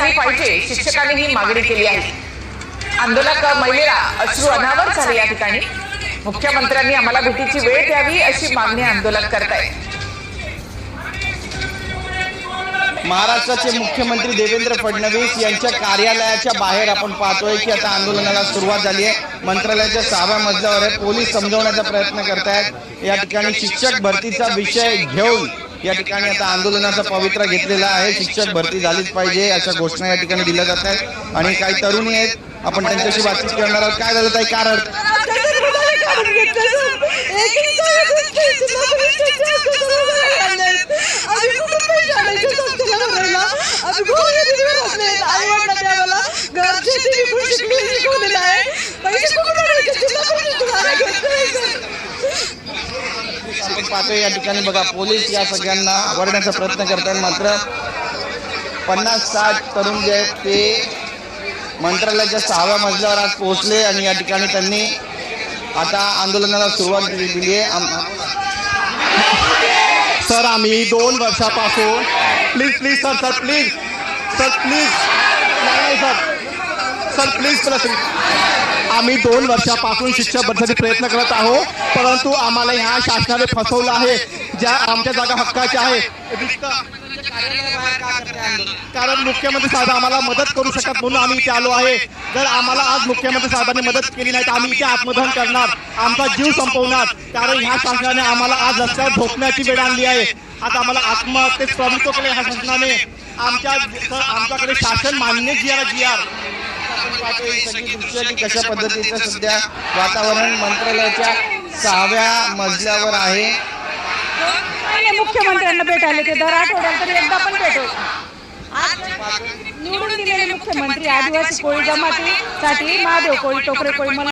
झाली पाहिजे, शिक्षकांनी ही मागणी केली आहे। आंदोलक महिलेला अश्रू अनावर झाले। या ठिकाणी मुख्यमंत्र्यांनी आम्हाला भेटीची वेळ द्यावी अशी मागणी आंदोलक करतायत। महाराष्ट्राचे मुख्यमंत्री देवेंद्र फडणवीस यांच्या कार्यालयाच्या बाहेर आपण पाहतोय की आता आंदोलनाला सुरुवात झाली आहे। मंत्रालयाच्या 6व्या मजल्यावर आहे, पोलीस समजवण्याचा प्रयत्न करतायत। या ठिकाणी शिक्षक भरतीचा विषय घेऊन या ठिकाणी आता आंदोलनाचा पवित्रा घेतलेला आहे। शिक्षक भरती झालीच पाहिजे अशा घोषणा या ठिकाणी दिल्या जात आहेत आणि काही तरुणी आहेत, आपण त्यांच्याशी बातचीत करणार आहोत। काय झालं ताई, कारण आपण पाहतोय या ठिकाणी बघा पोलीस या सगळ्यांना आवरण्याचा प्रयत्न करतात, मात्र 50-60 तरुण जे आहेत ते मंत्रालयाच्या 6व्या मजल्यावर आज पोहोचले आणि या ठिकाणी त्यांनी आता आंदोलनाला सुरुवात दिली आहे। सर आम्ही 2 वर्षापासून प्लीज आम्ही 2 वर्षापासून शिक्षक भरतीसाठी प्रयत्न करत आहोत, परंतु आम्हाला ह्या शासनाने फसवलं आहे। ज्या आमच्या जागा हक्काच्या आहे, कारण मुख्यमंत्री साहेब आम्हाला मदत करू शकत म्हणून आम्ही इथे आलो आहे। जर आम्हाला आज मुख्यमंत्री साहेबांनी मदत केली नाही तर आम्ही इथे आत्मदहन करणार, आमचा जीव संपवणार, कारण ह्या शासनाने आम्हाला आज रस्त्यावर झोपण्याची वेळ आणली आहे। आता आम्हाला आत्महत्येस प्रवृत्त केले ह्या शासनाने। आमच्याकडे शासन मान्य जी आर कशा पद्धतीचं सध्या वातावरण मंत्रालयाच्या 6व्या मजल्यावर आहे। मुख्यमंत्र्यांना भेटायला ते दर आठवड्याला तरी एकदा पण भेटत। आज निवडून दिलेले मुख्यमंत्री आदिवासी कोळी जमातीसाठी महादेव कोळी, टोकरे कोळी